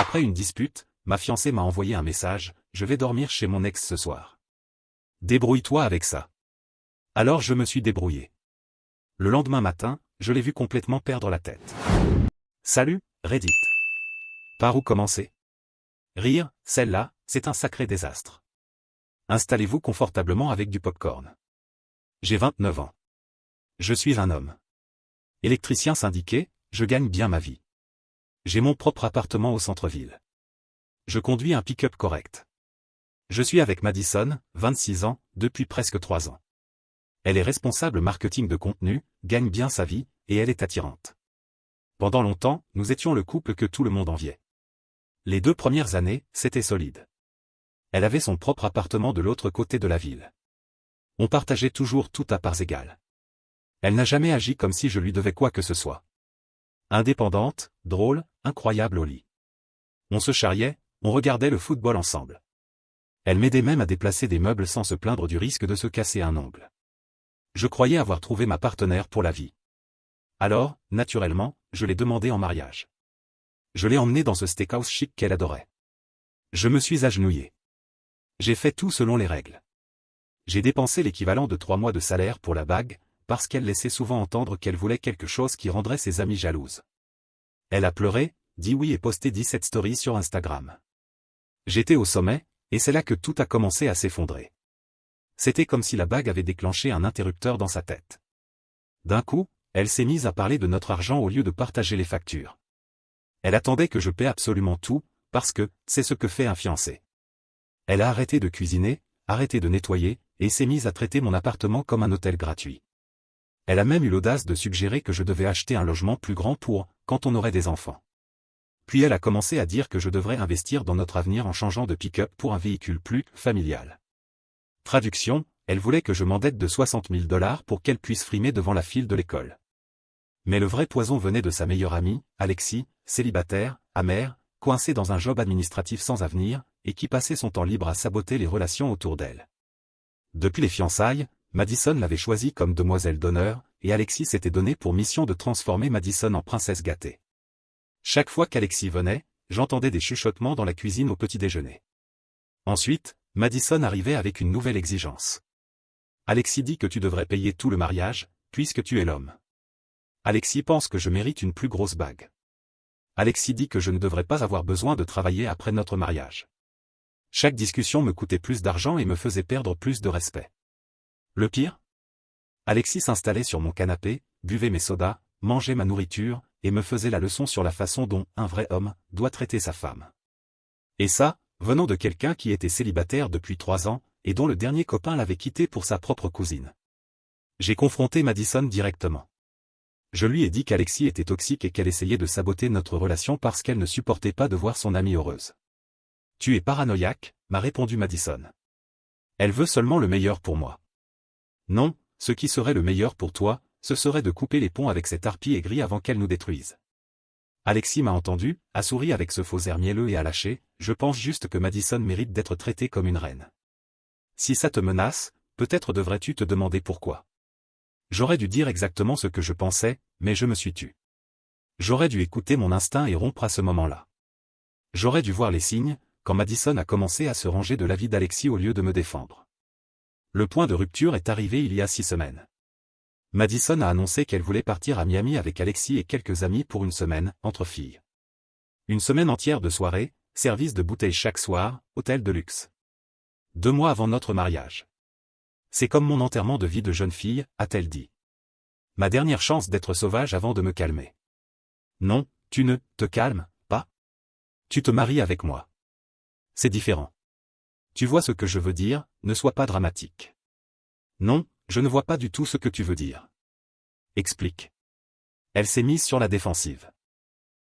Après une dispute, ma fiancée m'a envoyé un message, je vais dormir chez mon ex ce soir. Débrouille-toi avec ça. Alors je me suis débrouillé. Le lendemain matin, je l'ai vu complètement perdre la tête. Salut, Reddit. Par où commencer? Rire, celle-là, c'est un sacré désastre. Installez-vous confortablement avec du popcorn. J'ai 29 ans. Je suis un homme. Électricien syndiqué, je gagne bien ma vie. J'ai mon propre appartement au centre-ville. Je conduis un pick-up correct. Je suis avec Madison, 26 ans, depuis presque 3 ans. Elle est responsable marketing de contenu, gagne bien sa vie, et elle est attirante. Pendant longtemps, nous étions le couple que tout le monde enviait. Les 2 premières années, c'était solide. Elle avait son propre appartement de l'autre côté de la ville. On partageait toujours tout à parts égales. Elle n'a jamais agi comme si je lui devais quoi que ce soit. Indépendante, drôle, incroyable au lit. On se charriait, on regardait le football ensemble. Elle m'aidait même à déplacer des meubles sans se plaindre du risque de se casser un ongle. Je croyais avoir trouvé ma partenaire pour la vie. Alors, naturellement, je l'ai demandé en mariage. Je l'ai emmenée dans ce steakhouse chic qu'elle adorait. Je me suis agenouillé. J'ai fait tout selon les règles. J'ai dépensé l'équivalent de 3 mois de salaire pour la bague, parce qu'elle laissait souvent entendre qu'elle voulait quelque chose qui rendrait ses amies jalouses. Elle a pleuré, dit oui et posté 17 stories sur Instagram. J'étais au sommet, et c'est là que tout a commencé à s'effondrer. C'était comme si la bague avait déclenché un interrupteur dans sa tête. D'un coup, elle s'est mise à parler de notre argent au lieu de partager les factures. Elle attendait que je paie absolument tout, parce que, c'est ce que fait un fiancé. Elle a arrêté de cuisiner, arrêté de nettoyer, et s'est mise à traiter mon appartement comme un hôtel gratuit. Elle a même eu l'audace de suggérer que je devais acheter un logement plus grand pour, quand on aurait des enfants. Puis elle a commencé à dire que je devrais investir dans notre avenir en changeant de pick-up pour un véhicule plus familial. Traduction, elle voulait que je m'endette de 60 000 $ pour qu'elle puisse frimer devant la file de l'école. Mais le vrai poison venait de sa meilleure amie, Alexis, célibataire, amère, coincée dans un job administratif sans avenir, et qui passait son temps libre à saboter les relations autour d'elle. Depuis les fiançailles, Madison l'avait choisie comme demoiselle d'honneur, et Alexis s'était donné pour mission de transformer Madison en princesse gâtée. Chaque fois qu'Alexis venait, j'entendais des chuchotements dans la cuisine au petit-déjeuner. Ensuite, Madison arrivait avec une nouvelle exigence. Alexis dit que tu devrais payer tout le mariage, puisque tu es l'homme. Alexis pense que je mérite une plus grosse bague. Alexis dit que je ne devrais pas avoir besoin de travailler après notre mariage. Chaque discussion me coûtait plus d'argent et me faisait perdre plus de respect. Le pire? Alexis s'installait sur mon canapé, buvait mes sodas, mangeait ma nourriture, et me faisait la leçon sur la façon dont un vrai homme doit traiter sa femme. Et ça, venant de quelqu'un qui était célibataire depuis 3 ans, et dont le dernier copain l'avait quitté pour sa propre cousine. J'ai confronté Madison directement. Je lui ai dit qu'Alexis était toxique et qu'elle essayait de saboter notre relation parce qu'elle ne supportait pas de voir son amie heureuse. Tu es paranoïaque, m'a répondu Madison. Elle veut seulement le meilleur pour moi. Non, ce qui serait le meilleur pour toi, ce serait de couper les ponts avec cette harpie aigrie avant qu'elle nous détruise. Alexis m'a entendu, a souri avec ce faux air mielleux et a lâché, je pense juste que Madison mérite d'être traitée comme une reine. Si ça te menace, peut-être devrais-tu te demander pourquoi. J'aurais dû dire exactement ce que je pensais, mais je me suis tu. J'aurais dû écouter mon instinct et rompre à ce moment-là. J'aurais dû voir les signes, quand Madison a commencé à se ranger de l'avis d'Alexis au lieu de me défendre. Le point de rupture est arrivé il y a 6 semaines. Madison a annoncé qu'elle voulait partir à Miami avec Alexis et quelques amis pour une semaine, entre filles. Une semaine entière de soirée, service de bouteilles chaque soir, hôtel de luxe. 2 mois avant notre mariage. C'est comme mon enterrement de vie de jeune fille, a-t-elle dit. Ma dernière chance d'être sauvage avant de me calmer. Non, tu ne te calmes pas. Tu te maries avec moi. C'est différent. Tu vois ce que je veux dire, ne sois pas dramatique. Non, je ne vois pas du tout ce que tu veux dire. Explique. Elle s'est mise sur la défensive.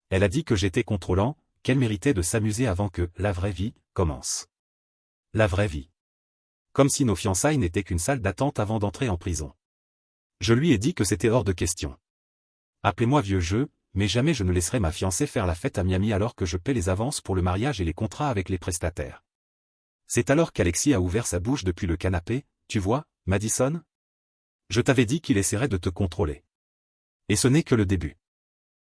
Elle a dit que j'étais contrôlant, qu'elle méritait de s'amuser avant que la vraie vie commence. La vraie vie. Comme si nos fiançailles n'étaient qu'une salle d'attente avant d'entrer en prison. Je lui ai dit que c'était hors de question. Appelez-moi vieux jeu, mais jamais je ne laisserai ma fiancée faire la fête à Miami alors que je paie les avances pour le mariage et les contrats avec les prestataires. C'est alors qu'Alexis a ouvert sa bouche depuis le canapé, tu vois, Madison? Je t'avais dit qu'il essaierait de te contrôler. Et ce n'est que le début.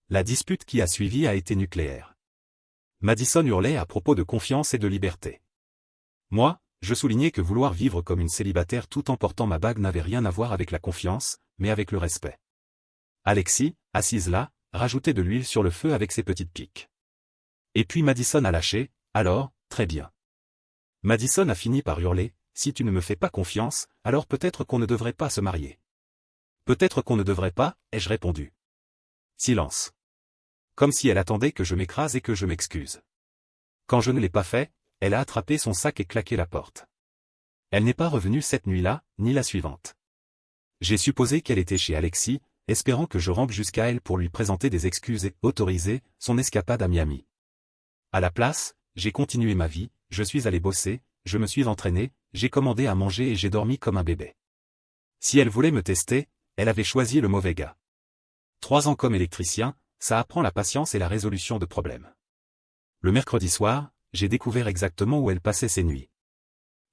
La dispute qui a suivi a été nucléaire. Madison hurlait à propos de confiance et de liberté. Moi, je soulignais que vouloir vivre comme une célibataire tout en portant ma bague n'avait rien à voir avec la confiance, mais avec le respect. Alexis, assise là, rajoutait de l'huile sur le feu avec ses petites piques. Et puis Madison a lâché, alors, très bien. Madison a fini par hurler, si tu ne me fais pas confiance, alors peut-être qu'on ne devrait pas se marier. Peut-être qu'on ne devrait pas, ai-je répondu. Silence. Comme si elle attendait que je m'écrase et que je m'excuse. Quand je ne l'ai pas fait, elle a attrapé son sac et claqué la porte. Elle n'est pas revenue cette nuit-là, ni la suivante. J'ai supposé qu'elle était chez Alexis, espérant que je rampe jusqu'à elle pour lui présenter des excuses et autoriser son escapade à Miami. À la place, j'ai continué ma vie, je suis allé bosser, je me suis entraîné, j'ai commandé à manger et j'ai dormi comme un bébé. Si elle voulait me tester, elle avait choisi le mauvais gars. 3 ans comme électricien, ça apprend la patience et la résolution de problèmes. Le mercredi soir, j'ai découvert exactement où elle passait ses nuits.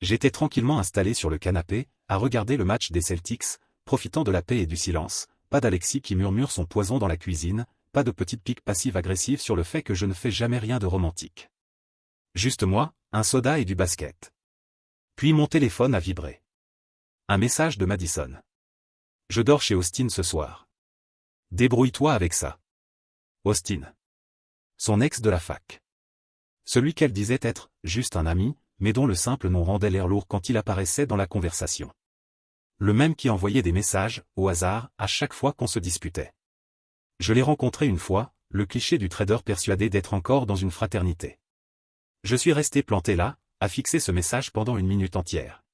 J'étais tranquillement installé sur le canapé, à regarder le match des Celtics, profitant de la paix et du silence, pas d'Alexis qui murmure son poison dans la cuisine, pas de petites piques passives-agressives sur le fait que je ne fais jamais rien de romantique. Juste moi, un soda et du basket. Puis mon téléphone a vibré. Un message de Madison. Je dors chez Austin ce soir. Débrouille-toi avec ça. Austin. Son ex de la fac. Celui qu'elle disait être juste un ami, mais dont le simple nom rendait l'air lourd quand il apparaissait dans la conversation. Le même qui envoyait des messages, au hasard, à chaque fois qu'on se disputait. Je l'ai rencontré une fois, le cliché du trader persuadé d'être encore dans une fraternité. Je suis resté planté là, à fixer ce message pendant 1 minute entière.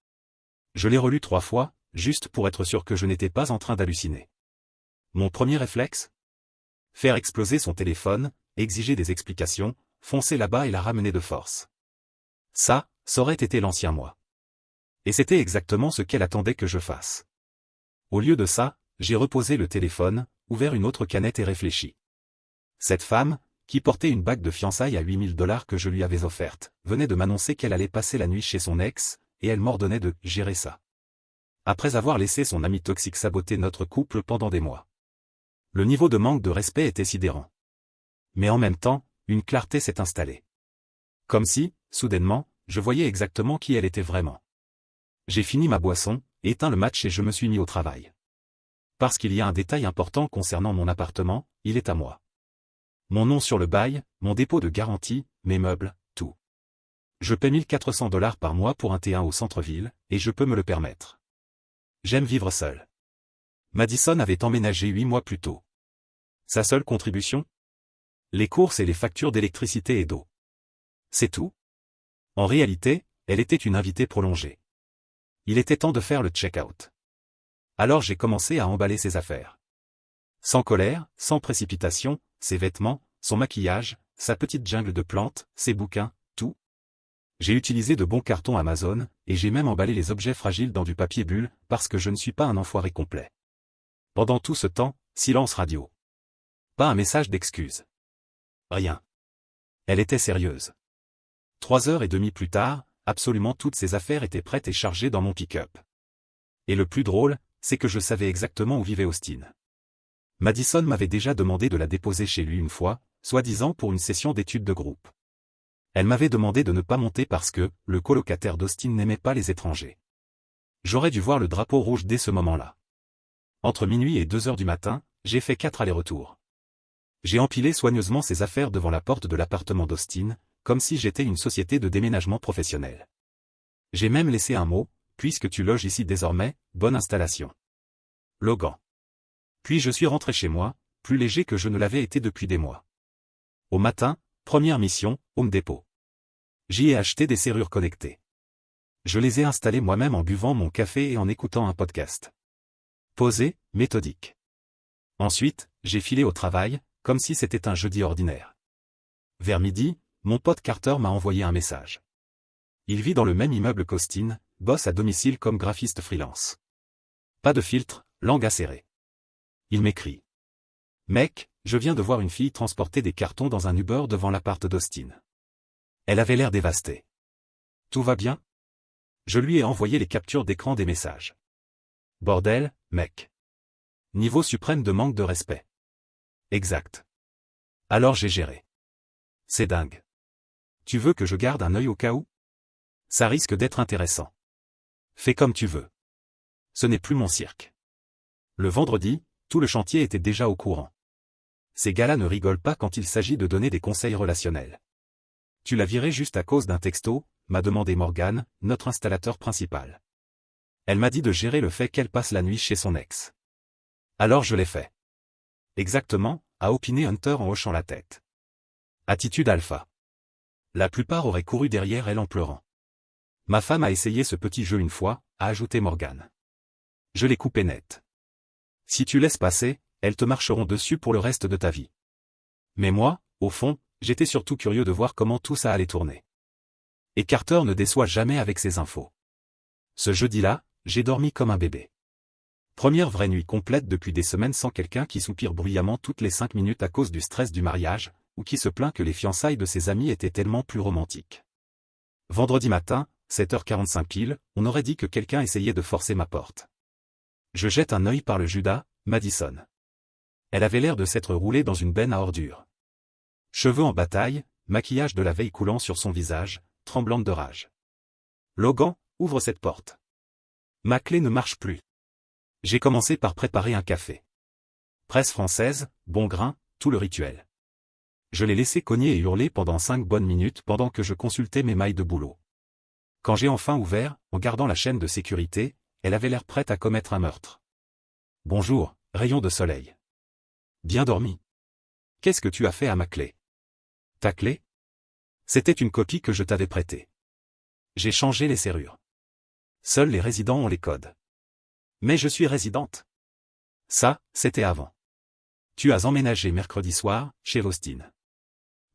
Je l'ai relu 3 fois, juste pour être sûr que je n'étais pas en train d'halluciner. Mon premier réflexe ? Faire exploser son téléphone, exiger des explications, foncer là-bas et la ramener de force. Ça aurait été l'ancien moi. Et c'était exactement ce qu'elle attendait que je fasse. Au lieu de ça, j'ai reposé le téléphone, ouvert une autre canette et réfléchi. Cette femme, qui portait une bague de fiançailles à 8 000 $ que je lui avais offerte, venait de m'annoncer qu'elle allait passer la nuit chez son ex, et elle m'ordonnait de gérer ça. Après avoir laissé son ami toxique saboter notre couple pendant des mois. Le niveau de manque de respect était sidérant. Mais en même temps, une clarté s'est installée. Comme si, soudainement, je voyais exactement qui elle était vraiment. J'ai fini ma boisson, éteint le match et je me suis mis au travail. Parce qu'il y a un détail important concernant mon appartement, il est à moi. Mon nom sur le bail, mon dépôt de garantie, mes meubles, tout. Je paie 1 400 $ par mois pour un T1 au centre-ville, et je peux me le permettre. J'aime vivre seul. Madison avait emménagé 8 mois plus tôt. Sa seule contribution ? Les courses et les factures d'électricité et d'eau. C'est tout ? En réalité, elle était une invitée prolongée. Il était temps de faire le check-out. Alors j'ai commencé à emballer ses affaires. Sans colère, sans précipitation, ses vêtements, son maquillage, sa petite jungle de plantes, ses bouquins, tout. J'ai utilisé de bons cartons Amazon, et j'ai même emballé les objets fragiles dans du papier bulle, parce que je ne suis pas un enfoiré complet. Pendant tout ce temps, silence radio. Pas un message d'excuse. Rien. Elle était sérieuse. 3h30 plus tard, absolument toutes ses affaires étaient prêtes et chargées dans mon pick-up. Et le plus drôle, c'est que je savais exactement où vivait Austin. Madison m'avait déjà demandé de la déposer chez lui une fois, soi-disant pour une session d'études de groupe. Elle m'avait demandé de ne pas monter parce que, le colocataire d'Austin n'aimait pas les étrangers. J'aurais dû voir le drapeau rouge dès ce moment-là. Entre minuit et 2h du matin, j'ai fait 4 allers-retours. J'ai empilé soigneusement ses affaires devant la porte de l'appartement d'Austin, comme si j'étais une société de déménagement professionnel. J'ai même laissé un mot, puisque tu loges ici désormais, bonne installation. Logan. Puis je suis rentré chez moi, plus léger que je ne l'avais été depuis des mois. Au matin, première mission, Home Depot. J'y ai acheté des serrures connectées. Je les ai installées moi-même en buvant mon café et en écoutant un podcast. Posé, méthodique. Ensuite, j'ai filé au travail, comme si c'était un jeudi ordinaire. Vers midi, mon pote Carter m'a envoyé un message. Il vit dans le même immeuble qu'Austin, bosse à domicile comme graphiste freelance. Pas de filtre, langue acérée. Il m'écrit. Mec, je viens de voir une fille transporter des cartons dans un Uber devant l'appart d'Austin. Elle avait l'air dévastée. Tout va bien ? Je lui ai envoyé les captures d'écran des messages. Bordel, mec. Niveau suprême de manque de respect. Exact. Alors j'ai géré. C'est dingue. Tu veux que je garde un œil au cas où? Ça risque d'être intéressant. Fais comme tu veux. Ce n'est plus mon cirque. Le vendredi, tout le chantier était déjà au courant. Ces gars-là ne rigolent pas quand il s'agit de donner des conseils relationnels. Tu l'as virée juste à cause d'un texto, m'a demandé Morgane, notre installateur principal. Elle m'a dit de gérer le fait qu'elle passe la nuit chez son ex. Alors je l'ai fait. Exactement, a opiné Hunter en hochant la tête. Attitude alpha. La plupart auraient couru derrière elle en pleurant. Ma femme a essayé ce petit jeu une fois, a ajouté Morgane. Je l'ai coupé net. Si tu laisses passer, elles te marcheront dessus pour le reste de ta vie. Mais moi, au fond, j'étais surtout curieux de voir comment tout ça allait tourner. Et Carter ne déçoit jamais avec ses infos. Ce jeudi-là, j'ai dormi comme un bébé. Première vraie nuit complète depuis des semaines sans quelqu'un qui soupire bruyamment toutes les 5 minutes à cause du stress du mariage, ou qui se plaint que les fiançailles de ses amis étaient tellement plus romantiques. Vendredi matin, 7h45 pile, on aurait dit que quelqu'un essayait de forcer ma porte. Je jette un œil par le Judas, Madison. Elle avait l'air de s'être roulée dans une benne à ordures. Cheveux en bataille, maquillage de la veille coulant sur son visage, tremblante de rage. Logan, ouvre cette porte. Ma clé ne marche plus. J'ai commencé par préparer un café. Presse française, bon grain, tout le rituel. Je l'ai laissé cogner et hurler pendant 5 bonnes minutes pendant que je consultais mes mailles de boulot. Quand j'ai enfin ouvert, en gardant la chaîne de sécurité, elle avait l'air prête à commettre un meurtre. Bonjour, rayon de soleil. Bien dormi. Qu'est-ce que tu as fait à ma clé? Ta clé? C'était une copie que je t'avais prêtée. J'ai changé les serrures. Seuls les résidents ont les codes. Mais je suis résidente. Ça, c'était avant. Tu as emménagé mercredi soir, chez Austin.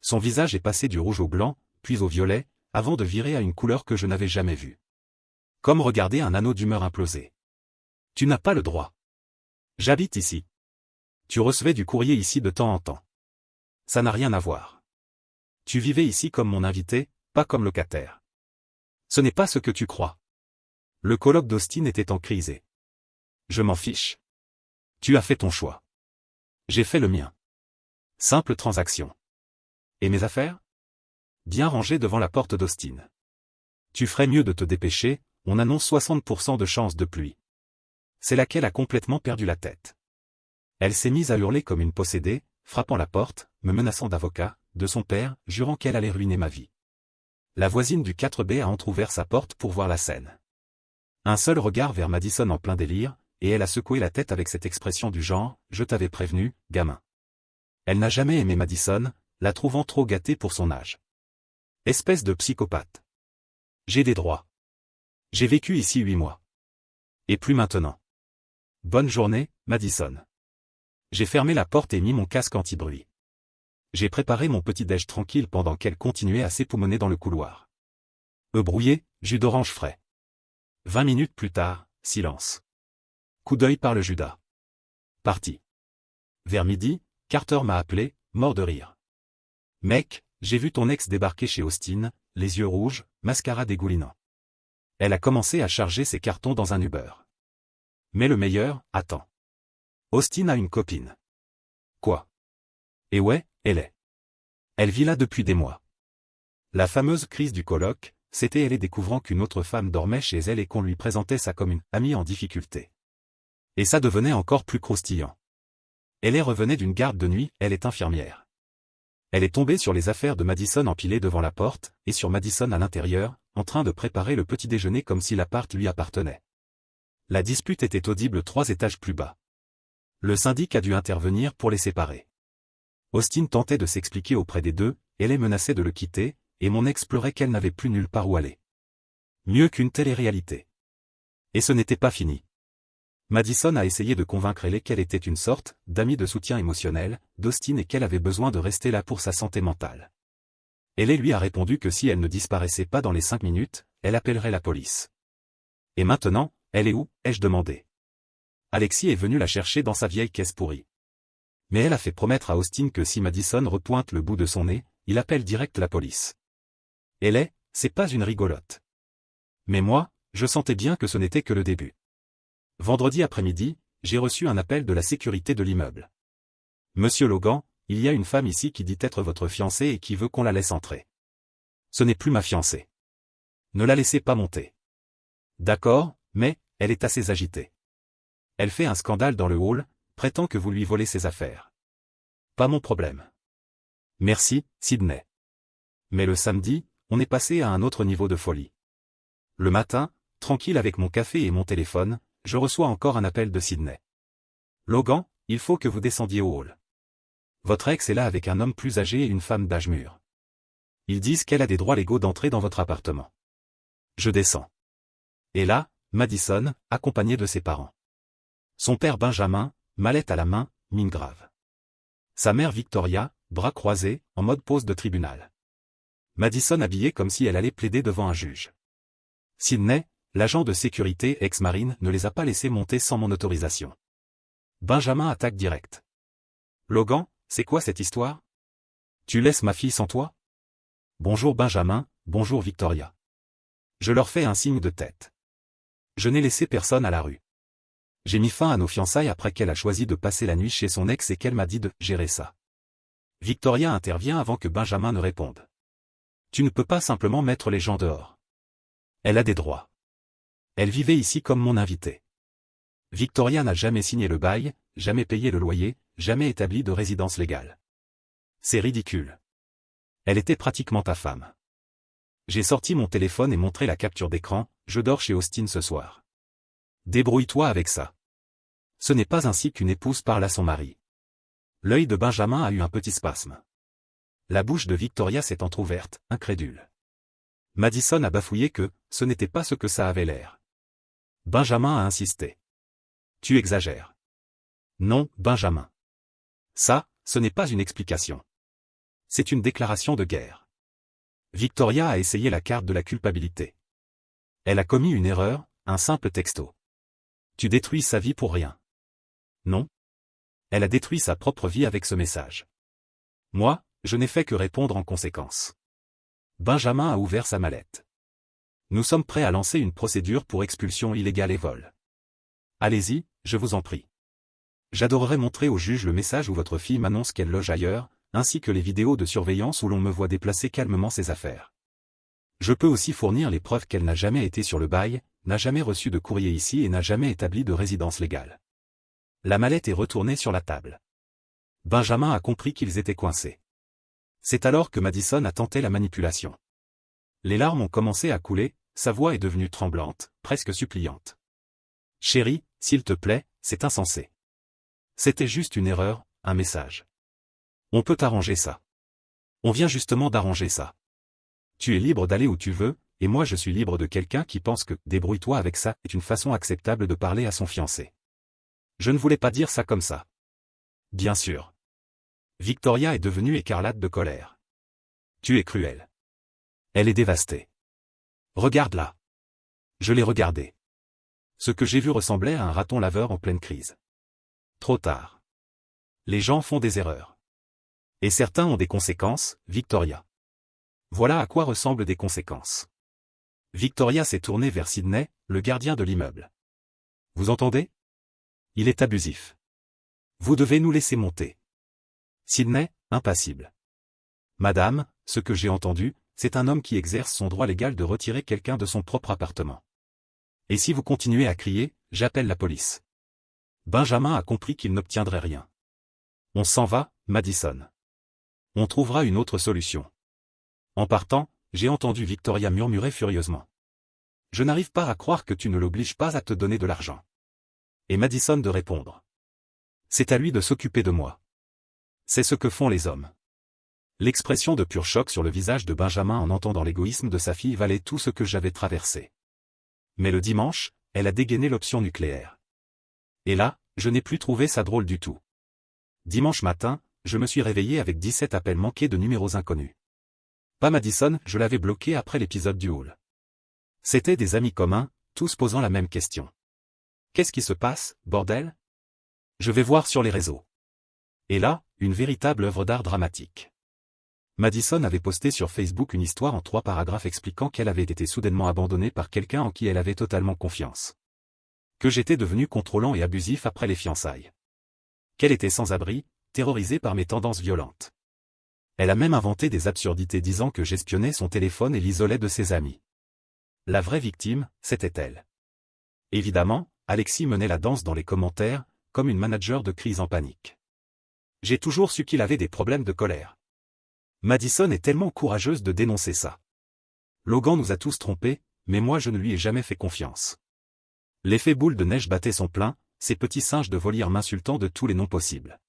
Son visage est passé du rouge au blanc, puis au violet, avant de virer à une couleur que je n'avais jamais vue. Comme regarder un anneau d'humeur imploser. Tu n'as pas le droit. J'habite ici. Tu recevais du courrier ici de temps en temps. Ça n'a rien à voir. Tu vivais ici comme mon invité, pas comme locataire. Ce n'est pas ce que tu crois. Le colloque d'Austin était en crise et... Je m'en fiche. Tu as fait ton choix. J'ai fait le mien. Simple transaction. Et mes affaires? Bien rangées devant la porte d'Austin. Tu ferais mieux de te dépêcher, on annonce 60% de chance de pluie. C'est laquelle a complètement perdu la tête. Elle s'est mise à hurler comme une possédée, frappant la porte, me menaçant d'avocat, de son père, jurant qu'elle allait ruiner ma vie. La voisine du 4B a entrouvert sa porte pour voir la scène. Un seul regard vers Madison en plein délire, et elle a secoué la tête avec cette expression du genre « Je t'avais prévenu, gamin ». Elle n'a jamais aimé Madison, la trouvant trop gâtée pour son âge. Espèce de psychopathe. J'ai des droits. J'ai vécu ici 8 mois. Et plus maintenant. Bonne journée, Madison. J'ai fermé la porte et mis mon casque anti-bruit. J'ai préparé mon petit-déj tranquille pendant qu'elle continuait à s'époumoner dans le couloir. Œufs brouillés, jus d'orange frais. 20 minutes plus tard, silence. Coup d'œil par le Judas. Parti. Vers midi, Carter m'a appelé, mort de rire. Mec, j'ai vu ton ex débarquer chez Austin, les yeux rouges, mascara dégoulinant. Elle a commencé à charger ses cartons dans un Uber. Mais le meilleur, attends. Austin a une copine. Quoi? Et ouais, elle est. Elle vit là depuis des mois. La fameuse crise du coloc, c'était elle découvrant qu'une autre femme dormait chez elle et qu'on lui présentait ça comme une amie en difficulté. Et ça devenait encore plus croustillant. Elle revenait d'une garde de nuit, elle est infirmière. Elle est tombée sur les affaires de Madison empilées devant la porte, et sur Madison à l'intérieur, en train de préparer le petit déjeuner comme si l'appart lui appartenait. La dispute était audible 3 étages plus bas. Le syndic a dû intervenir pour les séparer. Austin tentait de s'expliquer auprès des deux, elle menaçait de le quitter, et mon ex pleurait qu'elle n'avait plus nulle part où aller. Mieux qu'une télé-réalité. Et ce n'était pas fini. Madison a essayé de convaincre elle qu'elle était une sorte d'amie de soutien émotionnel d'Austin et qu'elle avait besoin de rester là pour sa santé mentale. Elle lui a répondu que si elle ne disparaissait pas dans les 5 minutes, elle appellerait la police. Et maintenant, elle est où, ai-je demandé. Alexis est venu la chercher dans sa vieille caisse pourrie. Mais elle a fait promettre à Austin que si Madison repointe le bout de son nez, il appelle direct la police. C'est pas une rigolote. Mais moi, je sentais bien que ce n'était que le début. Vendredi après-midi, j'ai reçu un appel de la sécurité de l'immeuble. Monsieur Logan, il y a une femme ici qui dit être votre fiancée et qui veut qu'on la laisse entrer. Ce n'est plus ma fiancée. Ne la laissez pas monter. D'accord, mais, elle est assez agitée. Elle fait un scandale dans le hall, prétend que vous lui volez ses affaires. Pas mon problème. Merci, Sydney. Mais le samedi, on est passé à un autre niveau de folie. Le matin, tranquille avec mon café et mon téléphone, je reçois encore un appel de Sydney. Logan, il faut que vous descendiez au hall. Votre ex est là avec un homme plus âgé et une femme d'âge mûr. Ils disent qu'elle a des droits légaux d'entrer dans votre appartement. Je descends. Et là, Madison, accompagnée de ses parents. Son père Benjamin, mallette à la main, mine grave. Sa mère Victoria, bras croisés, en mode pose de tribunal. Madison habillée comme si elle allait plaider devant un juge. Sydney, l'agent de sécurité ex-marine, ne les a pas laissés monter sans mon autorisation. Benjamin attaque direct. Logan, c'est quoi cette histoire? Tu laisses ma fille sans toi? Bonjour Benjamin, bonjour Victoria. Je leur fais un signe de tête. Je n'ai laissé personne à la rue. J'ai mis fin à nos fiançailles après qu'elle a choisi de passer la nuit chez son ex et qu'elle m'a dit de gérer ça. Victoria intervient avant que Benjamin ne réponde. Tu ne peux pas simplement mettre les gens dehors. Elle a des droits. Elle vivait ici comme mon invitée. Victoria n'a jamais signé le bail, jamais payé le loyer, jamais établi de résidence légale. C'est ridicule. Elle était pratiquement ta femme. J'ai sorti mon téléphone et montré la capture d'écran, je dors chez Austin ce soir. Débrouille-toi avec ça. Ce n'est pas ainsi qu'une épouse parle à son mari. L'œil de Benjamin a eu un petit spasme. La bouche de Victoria s'est entr'ouverte, incrédule. Madison a bafouillé que, ce n'était pas ce que ça avait l'air. Benjamin a insisté. Tu exagères. Non, Benjamin. Ça, ce n'est pas une explication. C'est une déclaration de guerre. Victoria a essayé la carte de la culpabilité. Elle a commis une erreur, un simple texto. Tu détruis sa vie pour rien. Non. Elle a détruit sa propre vie avec ce message. Moi, je n'ai fait que répondre en conséquence. Benjamin a ouvert sa mallette. Nous sommes prêts à lancer une procédure pour expulsion illégale et vol. Allez-y, je vous en prie. J'adorerais montrer au juge le message où votre fille m'annonce qu'elle loge ailleurs, ainsi que les vidéos de surveillance où l'on me voit déplacer calmement ses affaires. Je peux aussi fournir les preuves qu'elle n'a jamais été sur le bail, n'a jamais reçu de courrier ici et n'a jamais établi de résidence légale. La mallette est retournée sur la table. Benjamin a compris qu'ils étaient coincés. C'est alors que Madison a tenté la manipulation. Les larmes ont commencé à couler, sa voix est devenue tremblante, presque suppliante. Chérie, s'il te plaît, c'est insensé. C'était juste une erreur, un message. On peut arranger ça. On vient justement d'arranger ça. Tu es libre d'aller où tu veux, et moi je suis libre de quelqu'un qui pense que « débrouille-toi avec ça » est une façon acceptable de parler à son fiancé. Je ne voulais pas dire ça comme ça. Bien sûr. Victoria est devenue écarlate de colère. Tu es cruel. Elle est dévastée. Regarde-la. Je l'ai regardée. Ce que j'ai vu ressemblait à un raton laveur en pleine crise. Trop tard. Les gens font des erreurs. Et certains ont des conséquences, Victoria. Voilà à quoi ressemblent des conséquences. Victoria s'est tournée vers Sydney, le gardien de l'immeuble. Vous entendez? Il est abusif. Vous devez nous laisser monter. Sydney, impassible. Madame, ce que j'ai entendu, c'est un homme qui exerce son droit légal de retirer quelqu'un de son propre appartement. Et si vous continuez à crier, j'appelle la police. Benjamin a compris qu'il n'obtiendrait rien. On s'en va, Madison. On trouvera une autre solution. En partant, j'ai entendu Victoria murmurer furieusement. Je n'arrive pas à croire que tu ne l'obliges pas à te donner de l'argent. Et Madison de répondre. C'est à lui de s'occuper de moi. C'est ce que font les hommes. L'expression de pur choc sur le visage de Benjamin en entendant l'égoïsme de sa fille valait tout ce que j'avais traversé. Mais le dimanche, elle a dégainé l'option nucléaire. Et là, je n'ai plus trouvé ça drôle du tout. Dimanche matin, je me suis réveillé avec 17 appels manqués de numéros inconnus. Pas Madison, je l'avais bloqué après l'épisode du hall. C'étaient des amis communs, tous posant la même question. Qu'est-ce qui se passe, bordel? Je vais voir sur les réseaux. Et là, une véritable œuvre d'art dramatique. Madison avait posté sur Facebook une histoire en 3 paragraphes expliquant qu'elle avait été soudainement abandonnée par quelqu'un en qui elle avait totalement confiance. Que j'étais devenu contrôlant et abusif après les fiançailles. Qu'elle était sans abri, terrorisée par mes tendances violentes. Elle a même inventé des absurdités disant que j'espionnais son téléphone et l'isolais de ses amis. La vraie victime, c'était elle. Évidemment, Alexis menait la danse dans les commentaires, comme une manager de crise en panique. J'ai toujours su qu'il avait des problèmes de colère. Madison est tellement courageuse de dénoncer ça. Logan nous a tous trompés, mais moi je ne lui ai jamais fait confiance. L'effet boule de neige battait son plein, ces petits singes de volière m'insultant de tous les noms possibles.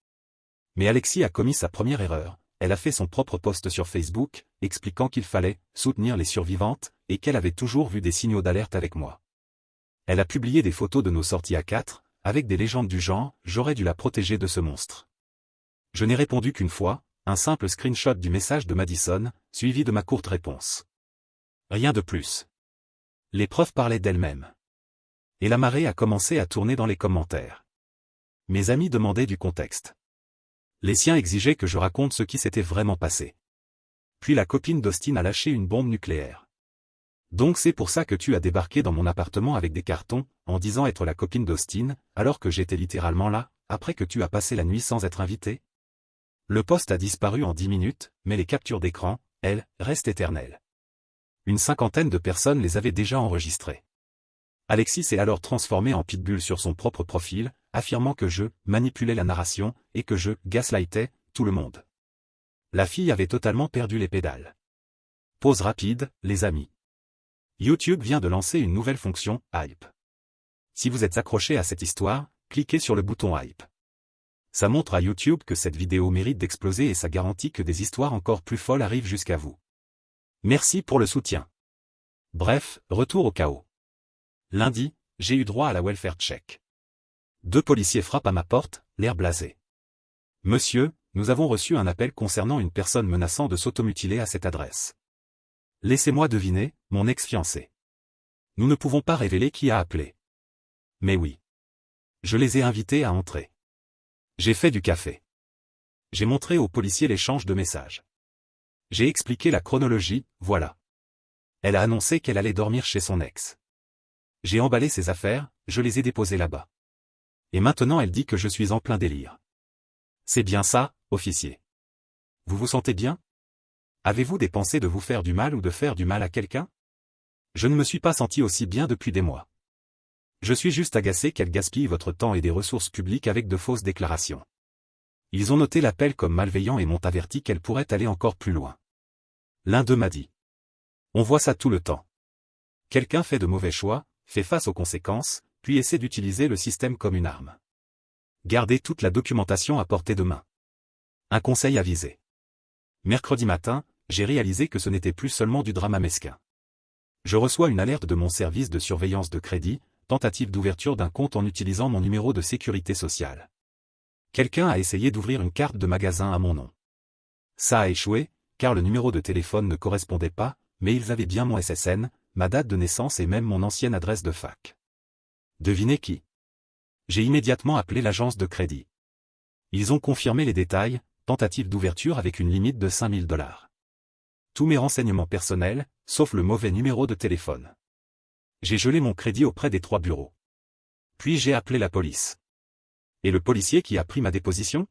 Mais Alexis a commis sa première erreur. Elle a fait son propre post sur Facebook, expliquant qu'il fallait soutenir les survivantes, et qu'elle avait toujours vu des signaux d'alerte avec moi. Elle a publié des photos de nos sorties à 4, avec des légendes du genre « J'aurais dû la protéger de ce monstre ». Je n'ai répondu qu'une fois, un simple screenshot du message de Madison, suivi de ma courte réponse. Rien de plus. Les preuves parlaient d'elles-mêmes. Et la marée a commencé à tourner dans les commentaires. Mes amis demandaient du contexte. Les siens exigeaient que je raconte ce qui s'était vraiment passé. Puis la copine d'Austin a lâché une bombe nucléaire. Donc c'est pour ça que tu as débarqué dans mon appartement avec des cartons, en disant être la copine d'Austin, alors que j'étais littéralement là, après que tu as passé la nuit sans être invité? Le post a disparu en 10 minutes, mais les captures d'écran, elles, restent éternelles. Une cinquantaine de personnes les avaient déjà enregistrées. Alexis s'est alors transformé en pitbull sur son propre profil, affirmant que je manipulais la narration, et que je gaslightais tout le monde. La fille avait totalement perdu les pédales. Pause rapide, les amis. YouTube vient de lancer une nouvelle fonction, Hype. Si vous êtes accroché à cette histoire, cliquez sur le bouton Hype. Ça montre à YouTube que cette vidéo mérite d'exploser et ça garantit que des histoires encore plus folles arrivent jusqu'à vous. Merci pour le soutien. Bref, retour au chaos. Lundi, j'ai eu droit à la welfare check. 2 policiers frappent à ma porte, l'air blasé. Monsieur, nous avons reçu un appel concernant une personne menaçant de s'automutiler à cette adresse. Laissez-moi deviner, mon ex-fiancé. Nous ne pouvons pas révéler qui a appelé. Mais oui. Je les ai invités à entrer. J'ai fait du café. J'ai montré aux policiers l'échange de messages. J'ai expliqué la chronologie, voilà. Elle a annoncé qu'elle allait dormir chez son ex. J'ai emballé ses affaires, je les ai déposées là-bas. Et maintenant elle dit que je suis en plein délire. C'est bien ça, officier. Vous vous sentez bien? Avez-vous des pensées de vous faire du mal ou de faire du mal à quelqu'un? Je ne me suis pas senti aussi bien depuis des mois. Je suis juste agacé qu'elle gaspille votre temps et des ressources publiques avec de fausses déclarations. Ils ont noté l'appel comme malveillant et m'ont averti qu'elle pourrait aller encore plus loin. L'un d'eux m'a dit. On voit ça tout le temps. Quelqu'un fait de mauvais choix, fait face aux conséquences, puis essaie d'utiliser le système comme une arme. Gardez toute la documentation à portée de main. Un conseil avisé. Mercredi matin, j'ai réalisé que ce n'était plus seulement du drama mesquin. Je reçois une alerte de mon service de surveillance de crédit, tentative d'ouverture d'un compte en utilisant mon numéro de sécurité sociale. Quelqu'un a essayé d'ouvrir une carte de magasin à mon nom. Ça a échoué, car le numéro de téléphone ne correspondait pas, mais ils avaient bien mon SSN, ma date de naissance et même mon ancienne adresse de fac. Devinez qui? J'ai immédiatement appelé l'agence de crédit. Ils ont confirmé les détails, tentative d'ouverture avec une limite de 5 000 $. Tous mes renseignements personnels, sauf le mauvais numéro de téléphone. J'ai gelé mon crédit auprès des 3 bureaux. Puis j'ai appelé la police. Et le policier qui a pris ma déposition?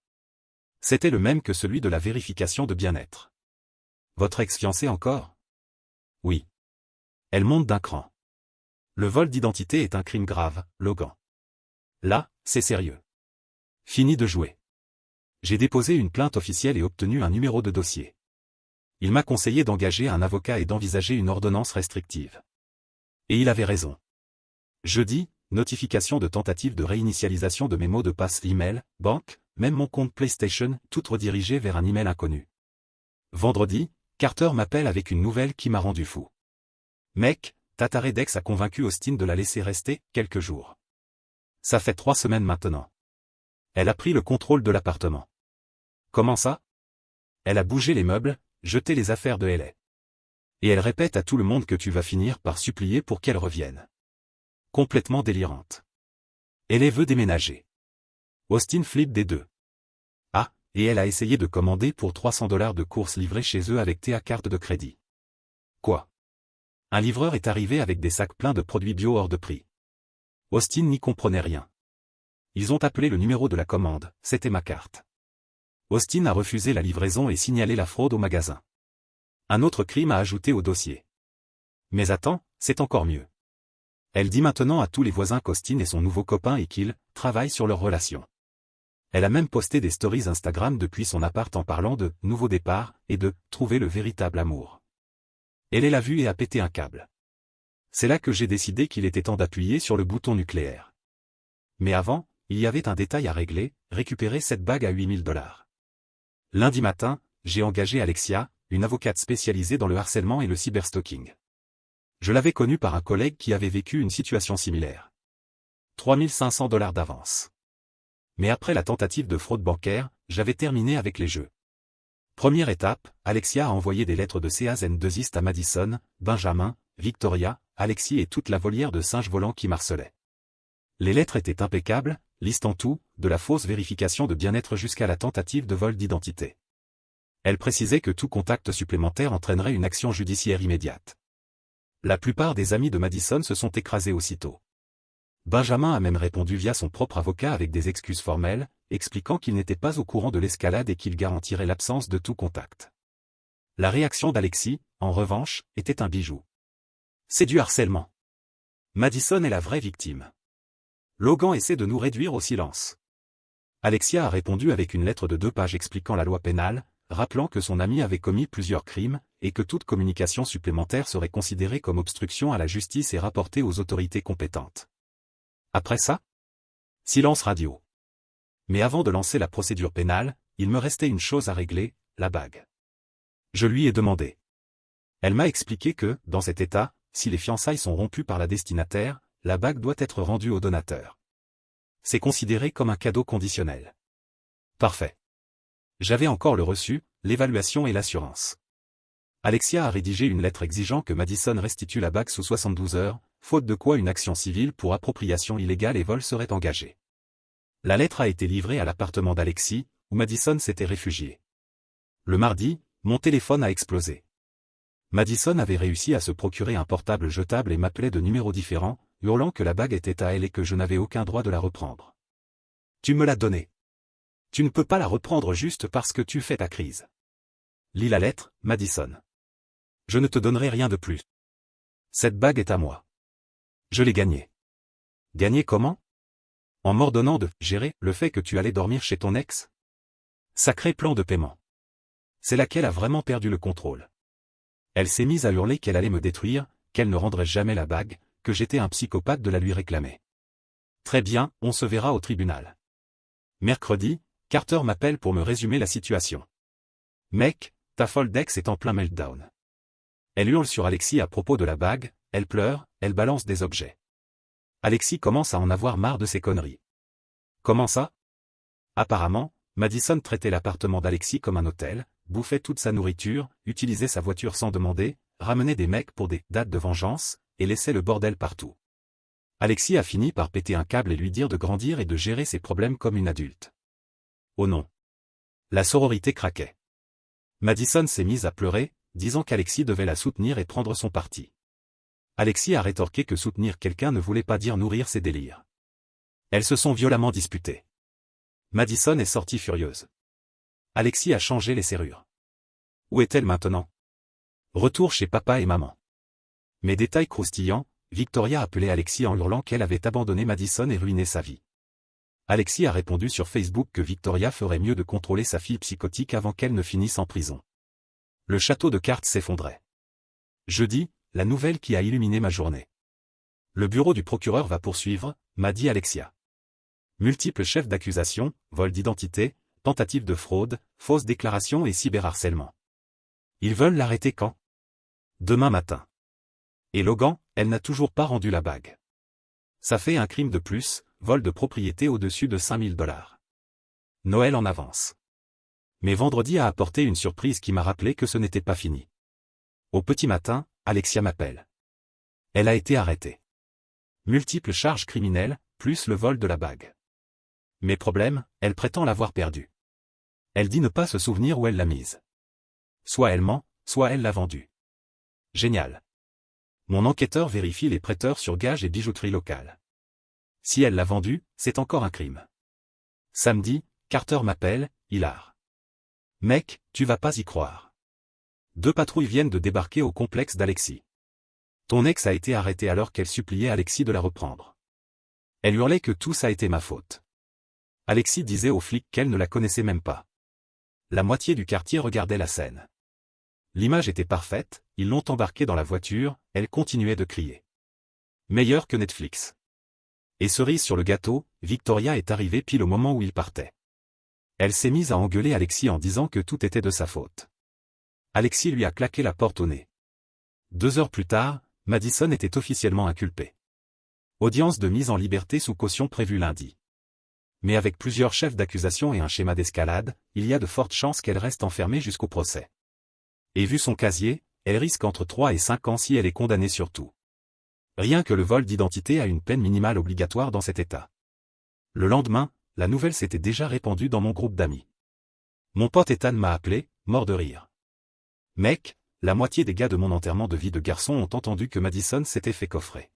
C'était le même que celui de la vérification de bien-être. Votre ex-fiancé encore? Oui. Elle monte d'un cran. Le vol d'identité est un crime grave, Logan. Là, c'est sérieux. Fini de jouer. J'ai déposé une plainte officielle et obtenu un numéro de dossier. Il m'a conseillé d'engager un avocat et d'envisager une ordonnance restrictive. Et il avait raison. Jeudi, notification de tentative de réinitialisation de mes mots de passe email, banque, même mon compte PlayStation, tout redirigé vers un email inconnu. Vendredi, Carter m'appelle avec une nouvelle qui m'a rendu fou. Mec, ta tarée d'ex a convaincu Austin de la laisser rester quelques jours. Ça fait 3 semaines maintenant. Elle a pris le contrôle de l'appartement. Comment ça? Elle a bougé les meubles, jeté les affaires de LA. Et elle répète à tout le monde que tu vas finir par supplier pour qu'elle revienne. Complètement délirante. Elle veut déménager. Austin flippe des deux. Ah, et elle a essayé de commander pour 300 $ de courses livrées chez eux avec TA carte de crédit. Quoi? Un livreur est arrivé avec des sacs pleins de produits bio hors de prix. Austin n'y comprenait rien. Ils ont appelé le numéro de la commande, c'était ma carte. Austin a refusé la livraison et signalé la fraude au magasin. Un autre crime à ajouter au dossier. Mais attends, c'est encore mieux. Elle dit maintenant à tous les voisins qu'Austin est son nouveau copain et qu'ils travaillent sur leur relation. Elle a même posté des stories Instagram depuis son appart en parlant de « nouveau départ » et de « trouver le véritable amour ». Elle l'a vu et a pété un câble. C'est là que j'ai décidé qu'il était temps d'appuyer sur le bouton nucléaire. Mais avant, il y avait un détail à régler, récupérer cette bague à 8 000 $. Lundi matin, j'ai engagé Alexia, une avocate spécialisée dans le harcèlement et le cyberstalking. Je l'avais connue par un collègue qui avait vécu une situation similaire. 3 500 $ d'avance. Mais après la tentative de fraude bancaire, j'avais terminé avec les jeux. Première étape, Alexia a envoyé des lettres de CAZ2ist à Madison, Benjamin, Victoria, Alexis et toute la volière de singes volants qui marcelaient. Les lettres étaient impeccables, listant tout, de la fausse vérification de bien-être jusqu'à la tentative de vol d'identité. Elle précisait que tout contact supplémentaire entraînerait une action judiciaire immédiate. La plupart des amis de Madison se sont écrasés aussitôt. Benjamin a même répondu via son propre avocat avec des excuses formelles, expliquant qu'il n'était pas au courant de l'escalade et qu'il garantirait l'absence de tout contact. La réaction d'Alexis, en revanche, était un bijou. C'est du harcèlement. Madison est la vraie victime. Logan essaie de nous réduire au silence. Alexia a répondu avec une lettre de 2 pages expliquant la loi pénale, rappelant que son ami avait commis plusieurs crimes, et que toute communication supplémentaire serait considérée comme obstruction à la justice et rapportée aux autorités compétentes. Après ça? Silence radio. Mais avant de lancer la procédure pénale, il me restait une chose à régler, la bague. Je lui ai demandé. Elle m'a expliqué que, dans cet état, si les fiançailles sont rompues par la destinataire, la bague doit être rendue au donateur. C'est considéré comme un cadeau conditionnel. Parfait. J'avais encore le reçu, l'évaluation et l'assurance. Alexia a rédigé une lettre exigeant que Madison restitue la bague sous 72 heures, faute de quoi une action civile pour appropriation illégale et vol serait engagée. La lettre a été livrée à l'appartement d'Alexis, où Madison s'était réfugiée. Le mardi, mon téléphone a explosé. Madison avait réussi à se procurer un portable jetable et m'appelait de numéros différents, hurlant que la bague était à elle et que je n'avais aucun droit de la reprendre. Tu me l'as donnée. Tu ne peux pas la reprendre juste parce que tu fais ta crise. Lis la lettre, Madison. Je ne te donnerai rien de plus. Cette bague est à moi. Je l'ai gagnée. Gagnée comment? En m'ordonnant de gérer le fait que tu allais dormir chez ton ex? Sacré plan de paiement. C'est laquelle a vraiment perdu le contrôle. Elle s'est mise à hurler qu'elle allait me détruire, qu'elle ne rendrait jamais la bague, que j'étais un psychopathe de la lui réclamer. Très bien, on se verra au tribunal. Mercredi, Carter m'appelle pour me résumer la situation. Mec, ta folle d'ex est en plein meltdown. Elle hurle sur Alexis à propos de la bague, elle pleure, elle balance des objets. Alexis commence à en avoir marre de ces conneries. Comment ça? Apparemment, Madison traitait l'appartement d'Alexis comme un hôtel, bouffait toute sa nourriture, utilisait sa voiture sans demander, ramenait des mecs pour des dates de vengeance, et laissait le bordel partout. Alexis a fini par péter un câble et lui dire de grandir et de gérer ses problèmes comme une adulte. Oh non. La sororité craquait. Madison s'est mise à pleurer, disant qu'Alexis devait la soutenir et prendre son parti. Alexis a rétorqué que soutenir quelqu'un ne voulait pas dire nourrir ses délires. Elles se sont violemment disputées. Madison est sortie furieuse. Alexis a changé les serrures. Où est-elle maintenant? Retour chez papa et maman. Mais détail croustillant, Victoria a appelé Alexis en hurlant qu'elle avait abandonné Madison et ruiné sa vie. Alexis a répondu sur Facebook que Victoria ferait mieux de contrôler sa fille psychotique avant qu'elle ne finisse en prison. Le château de cartes s'effondrait. Jeudi, la nouvelle qui a illuminé ma journée. Le bureau du procureur va poursuivre, m'a dit Alexia. Multiples chefs d'accusation, vol d'identité, tentative de fraude, fausse déclaration et cyberharcèlement. Ils veulent l'arrêter quand? Demain matin. Et Logan, elle n'a toujours pas rendu la bague. Ça fait un crime de plus, vol de propriété au-dessus de 5 000 $. Noël en avance. Mais vendredi a apporté une surprise qui m'a rappelé que ce n'était pas fini. Au petit matin, Alexia m'appelle. Elle a été arrêtée. Multiples charges criminelles, plus le vol de la bague. Mais problème, elle prétend l'avoir perdue. Elle dit ne pas se souvenir où elle l'a mise. Soit elle ment, soit elle l'a vendue. Génial. Mon enquêteur vérifie les prêteurs sur gage et bijouterie locale. Si elle l'a vendue, c'est encore un crime. Samedi, Carter m'appelle, hilar. Mec, tu vas pas y croire. 2 patrouilles viennent de débarquer au complexe d'Alexis. Ton ex a été arrêtée alors qu'elle suppliait Alexis de la reprendre. Elle hurlait que tout ça était ma faute. Alexis disait aux flics qu'elle ne la connaissait même pas. La moitié du quartier regardait la scène. L'image était parfaite, ils l'ont embarquée dans la voiture, elle continuait de crier. Meilleur que Netflix. Et cerise sur le gâteau, Victoria est arrivée pile au moment où il partait. Elle s'est mise à engueuler Alexis en disant que tout était de sa faute. Alexis lui a claqué la porte au nez. 2 heures plus tard, Madison était officiellement inculpée. Audience de mise en liberté sous caution prévue lundi. Mais avec plusieurs chefs d'accusation et un schéma d'escalade, il y a de fortes chances qu'elle reste enfermée jusqu'au procès. Et vu son casier, elle risque entre 3 et 5 ans si elle est condamnée sur tout. Rien que le vol d'identité a une peine minimale obligatoire dans cet état. Le lendemain, la nouvelle s'était déjà répandue dans mon groupe d'amis. Mon pote Ethan m'a appelé, mort de rire. Mec, la moitié des gars de mon enterrement de vie de garçon ont entendu que Madison s'était fait coffrer.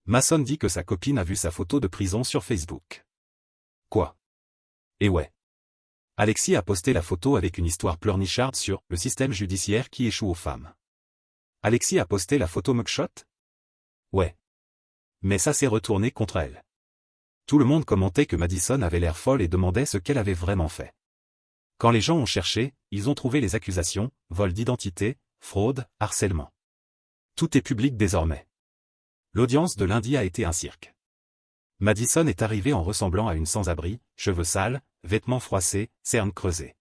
Mason dit que sa copine a vu sa photo de prison sur Facebook. Quoi? Et ouais. Alexis a posté la photo avec une histoire pleurnicharde sur le système judiciaire qui échoue aux femmes. Alexis a posté la photo mugshot? Ouais. Mais ça s'est retourné contre elle. Tout le monde commentait que Madison avait l'air folle et demandait ce qu'elle avait vraiment fait. Quand les gens ont cherché, ils ont trouvé les accusations, vol d'identité, fraude, harcèlement. Tout est public désormais. L'audience de lundi a été un cirque. Madison est arrivée en ressemblant à une sans-abri, cheveux sales, vêtements froissés, cernes creusées.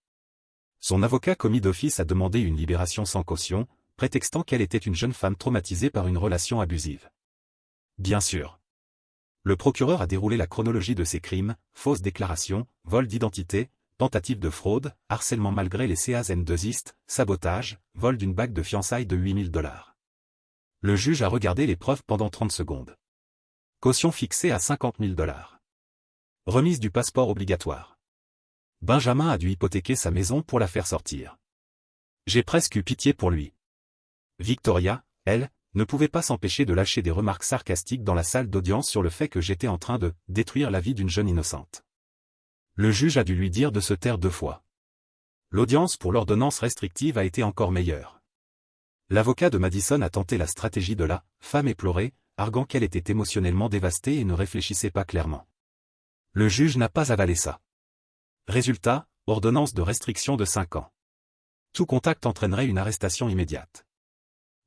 Son avocat commis d'office a demandé une libération sans caution, prétextant qu'elle était une jeune femme traumatisée par une relation abusive. Bien sûr. Le procureur a déroulé la chronologie de ses crimes, fausses déclarations, vol d'identité, tentative de fraude, harcèlement malgré les CAN2istes, sabotage, vol d'une bague de fiançailles de $8 000. Le juge a regardé les preuves pendant 30 secondes. Caution fixée à $50 000. Remise du passeport obligatoire. Benjamin a dû hypothéquer sa maison pour la faire sortir. J'ai presque eu pitié pour lui. Victoria, elle, ne pouvait pas s'empêcher de lâcher des remarques sarcastiques dans la salle d'audience sur le fait que j'étais en train de détruire la vie d'une jeune innocente. Le juge a dû lui dire de se taire 2 fois. L'audience pour l'ordonnance restrictive a été encore meilleure. L'avocat de Madison a tenté la stratégie de la femme éplorée, arguant qu'elle était émotionnellement dévastée et ne réfléchissait pas clairement. Le juge n'a pas avalé ça. Résultat, ordonnance de restriction de 5 ans. Tout contact entraînerait une arrestation immédiate.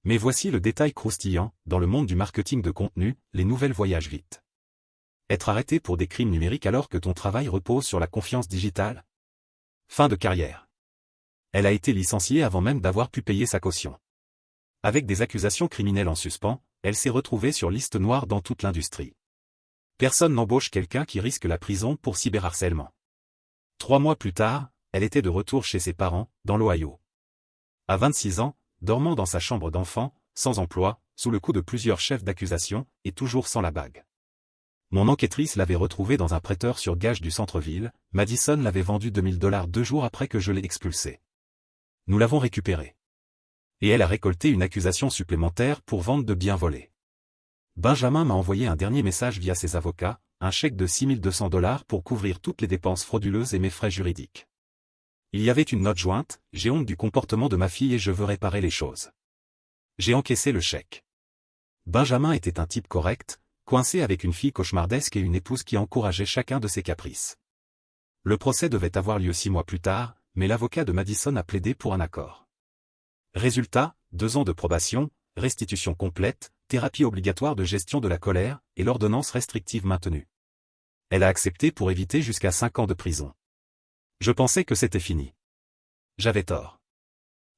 Mais voici le détail croustillant, dans le monde du marketing de contenu, les nouvelles voyagent vite. Être arrêté pour des crimes numériques alors que ton travail repose sur la confiance digitale? Fin de carrière. Elle a été licenciée avant même d'avoir pu payer sa caution. Avec des accusations criminelles en suspens, elle s'est retrouvée sur liste noire dans toute l'industrie. Personne n'embauche quelqu'un qui risque la prison pour cyberharcèlement. 3 mois plus tard, elle était de retour chez ses parents, dans l'Ohio. À 26 ans, dormant dans sa chambre d'enfant, sans emploi, sous le coup de plusieurs chefs d'accusation, et toujours sans la bague. Mon enquêtrice l'avait retrouvée dans un prêteur sur gage du centre-ville, Madison l'avait vendu $2 000 2 jours après que je l'ai expulsée. Nous l'avons récupérée. Et elle a récolté une accusation supplémentaire pour vente de biens volés. Benjamin m'a envoyé un dernier message via ses avocats, un chèque de $6 200 pour couvrir toutes les dépenses frauduleuses et mes frais juridiques. Il y avait une note jointe, j'ai honte du comportement de ma fille et je veux réparer les choses. J'ai encaissé le chèque. Benjamin était un type correct, coincé avec une fille cauchemardesque et une épouse qui encourageait chacun de ses caprices. Le procès devait avoir lieu 6 mois plus tard, mais l'avocat de Madison a plaidé pour un accord. Résultat, 2 ans de probation, restitution complète, thérapie obligatoire de gestion de la colère, et l'ordonnance restrictive maintenue. Elle a accepté pour éviter jusqu'à 5 ans de prison. Je pensais que c'était fini. J'avais tort.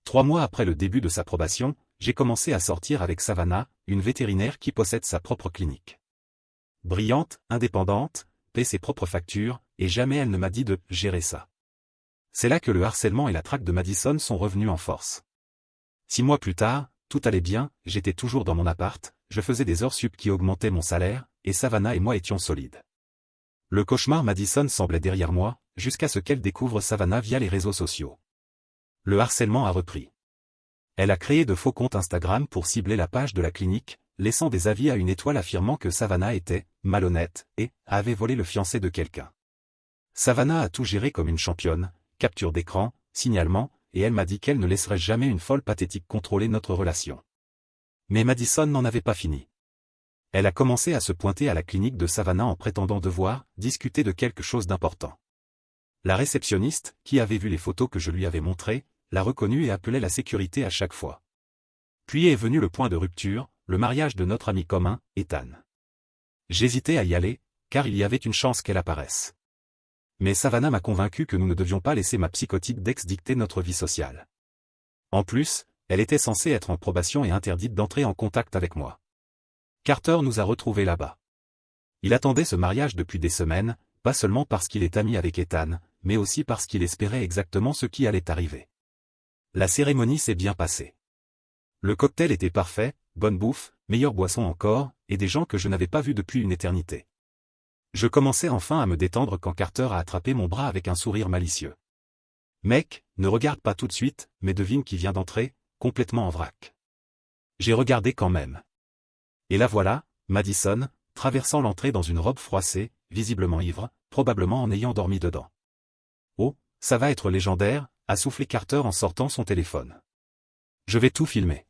3 mois après le début de sa probation, j'ai commencé à sortir avec Savannah, une vétérinaire qui possède sa propre clinique. Brillante, indépendante, paie ses propres factures, et jamais elle ne m'a dit de gérer ça. C'est là que le harcèlement et la traque de Madison sont revenus en force. 6 mois plus tard, tout allait bien, j'étais toujours dans mon appart, je faisais des heures sup qui augmentaient mon salaire, et Savannah et moi étions solides. Le cauchemar Madison semblait derrière moi, jusqu'à ce qu'elle découvre Savannah via les réseaux sociaux. Le harcèlement a repris. Elle a créé de faux comptes Instagram pour cibler la page de la clinique, laissant des avis à une étoile affirmant que Savannah était malhonnête et avait volé le fiancé de quelqu'un. Savannah a tout géré comme une championne, capture d'écran, signalement, et elle m'a dit qu'elle ne laisserait jamais une folle pathétique contrôler notre relation. Mais Madison n'en avait pas fini. Elle a commencé à se pointer à la clinique de Savannah en prétendant devoir discuter de quelque chose d'important. La réceptionniste, qui avait vu les photos que je lui avais montrées, l'a reconnue et appelait la sécurité à chaque fois. Puis est venu le point de rupture, le mariage de notre ami commun, Ethan. J'hésitais à y aller, car il y avait une chance qu'elle apparaisse. Mais Savannah m'a convaincu que nous ne devions pas laisser ma psychotique d'ex dicter notre vie sociale. En plus, elle était censée être en probation et interdite d'entrer en contact avec moi. Carter nous a retrouvés là-bas. Il attendait ce mariage depuis des semaines, pas seulement parce qu'il est ami avec Ethan, mais aussi parce qu'il espérait exactement ce qui allait arriver. La cérémonie s'est bien passée. Le cocktail était parfait, bonne bouffe, meilleure boisson encore, et des gens que je n'avais pas vus depuis une éternité. Je commençais enfin à me détendre quand Carter a attrapé mon bras avec un sourire malicieux. « Mec, ne regarde pas tout de suite, mais devine qui vient d'entrer, complètement en vrac. » J'ai regardé quand même. Et la voilà, Madison, traversant l'entrée dans une robe froissée, visiblement ivre, probablement en ayant dormi dedans. « Oh, ça va être légendaire », a soufflé Carter en sortant son téléphone. « Je vais tout filmer.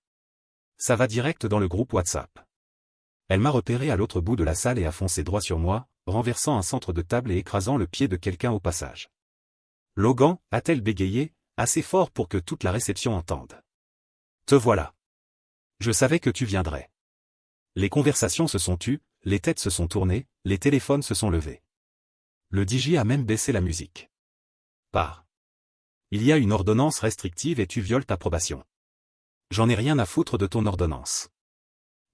Ça va direct dans le groupe WhatsApp. » Elle m'a repéré à l'autre bout de la salle et a foncé droit sur moi, renversant un centre de table et écrasant le pied de quelqu'un au passage. « Logan » a-t-elle bégayé, assez fort pour que toute la réception entende. « Te voilà. Je savais que tu viendrais. » Les conversations se sont tues, les têtes se sont tournées, les téléphones se sont levés. Le DJ a même baissé la musique. « Pars. Il y a une ordonnance restrictive et tu violes ta probation. » « J'en ai rien à foutre de ton ordonnance.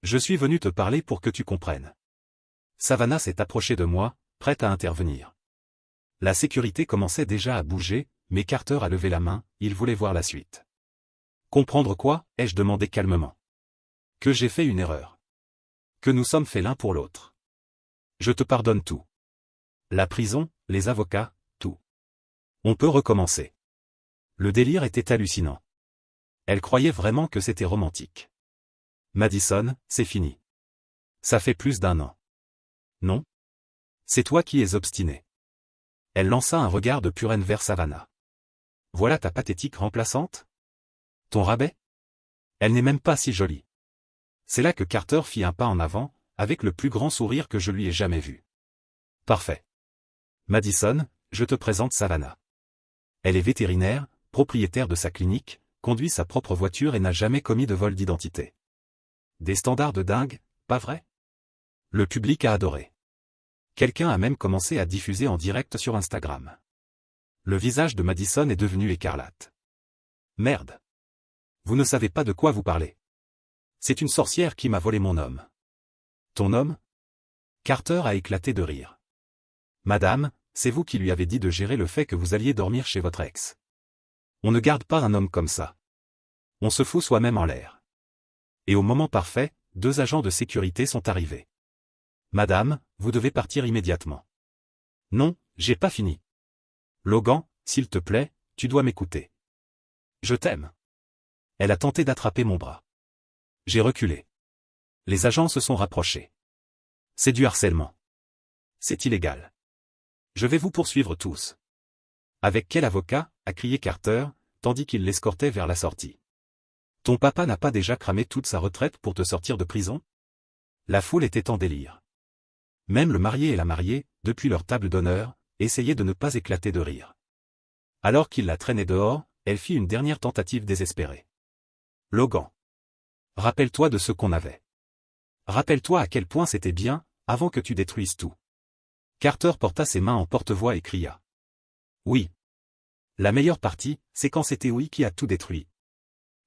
Je suis venu te parler pour que tu comprennes. » Savannah s'est approchée de moi, prête à intervenir. La sécurité commençait déjà à bouger, mais Carter a levé la main, il voulait voir la suite. « Comprendre quoi ?» ai-je demandé calmement. « Que j'ai fait une erreur. Que nous sommes faits l'un pour l'autre. Je te pardonne tout. La prison, les avocats, tout. On peut recommencer. » Le délire était hallucinant. Elle croyait vraiment que c'était romantique. « Madison, c'est fini. Ça fait plus d'1 an. Non? C'est toi qui es obstiné. » Elle lança un regard de pure haine vers Savannah. « Voilà ta pathétique remplaçante? Ton rabais? Elle n'est même pas si jolie. » C'est là que Carter fit un pas en avant, avec le plus grand sourire que je lui ai jamais vu. « Parfait. Madison, je te présente Savannah. Elle est vétérinaire, propriétaire de sa clinique, conduit sa propre voiture et n'a jamais commis de vol d'identité. Des standards de dingue, pas vrai? » Le public a adoré. Quelqu'un a même commencé à diffuser en direct sur Instagram. Le visage de Madison est devenu écarlate. « Merde. Vous ne savez pas de quoi vous parlez. C'est une sorcière qui m'a volé mon homme. » « Ton homme? » Carter a éclaté de rire. « Madame, c'est vous qui lui avez dit de gérer le fait que vous alliez dormir chez votre ex. On ne garde pas un homme comme ça. On se fout soi-même en l'air. » Et au moment parfait, 2 agents de sécurité sont arrivés. « Madame, vous devez partir immédiatement. »« Non, j'ai pas fini. Logan, s'il te plaît, tu dois m'écouter. Je t'aime. » Elle a tenté d'attraper mon bras. J'ai reculé. Les agents se sont rapprochés. « C'est du harcèlement. C'est illégal. Je vais vous poursuivre tous. »« Avec quel avocat ?» a crié Carter, tandis qu'il l'escortait vers la sortie. « Ton papa n'a pas déjà cramé toute sa retraite pour te sortir de prison ?» La foule était en délire. Même le marié et la mariée, depuis leur table d'honneur, essayaient de ne pas éclater de rire. Alors qu'il la traînait dehors, elle fit une dernière tentative désespérée. « Logan. Rappelle-toi de ce qu'on avait. Rappelle-toi à quel point c'était bien, avant que tu détruises tout. » Carter porta ses mains en porte-voix et cria. « Oui. La meilleure partie, c'est quand c'était oui qui a tout détruit. »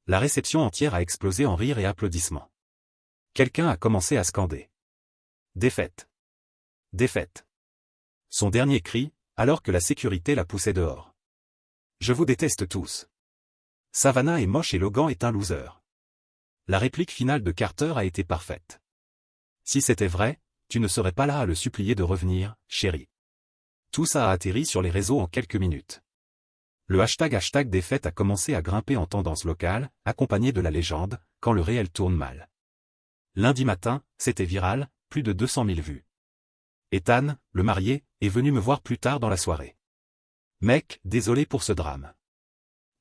La réception entière a explosé en rires et applaudissements. Quelqu'un a commencé à scander. « Défaite. Défaite. » Son dernier cri, alors que la sécurité la poussait dehors. « Je vous déteste tous. Savannah est moche et Logan est un loser. » La réplique finale de Carter a été parfaite. « Si c'était vrai, tu ne serais pas là à le supplier de revenir, chérie. » Tout ça a atterri sur les réseaux en quelques minutes. Le hashtag défaite a commencé à grimper en tendance locale, accompagné de la légende, quand le réel tourne mal. Lundi matin, c'était viral, plus de 200 000 vues. Ethan, le marié, est venu me voir plus tard dans la soirée. « Mec, désolé pour ce drame.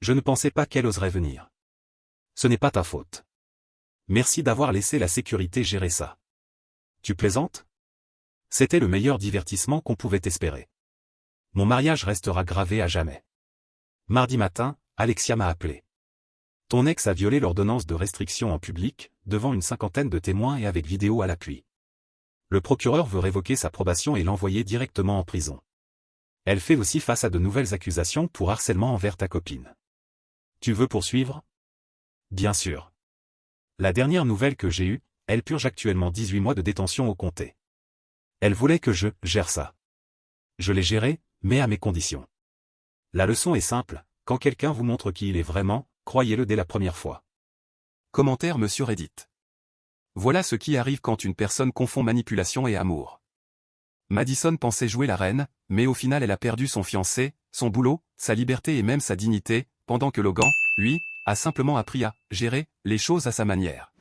Je ne pensais pas qu'elle oserait venir. Ce n'est pas ta faute. Merci d'avoir laissé la sécurité gérer ça. Tu plaisantes? C'était le meilleur divertissement qu'on pouvait espérer. Mon mariage restera gravé à jamais. Mardi matin, Alexia m'a appelé. Ton ex a violé l'ordonnance de restriction en public, devant une cinquantaine de témoins et avec vidéo à l'appui. Le procureur veut révoquer sa probation et l'envoyer directement en prison. Elle fait aussi face à de nouvelles accusations pour harcèlement envers ta copine. Tu veux poursuivre? Bien sûr. La dernière nouvelle que j'ai eue, elle purge actuellement 18 mois de détention au comté. Elle voulait que je gère ça. Je l'ai géré, mais à mes conditions. La leçon est simple, quand quelqu'un vous montre qui il est vraiment, croyez-le dès la première fois. Commentaire Monsieur Reddit. Voilà ce qui arrive quand une personne confond manipulation et amour. Madison pensait jouer la reine, mais au final elle a perdu son fiancé, son boulot, sa liberté et même sa dignité, pendant que Logan, lui, a simplement appris à gérer les choses à sa manière.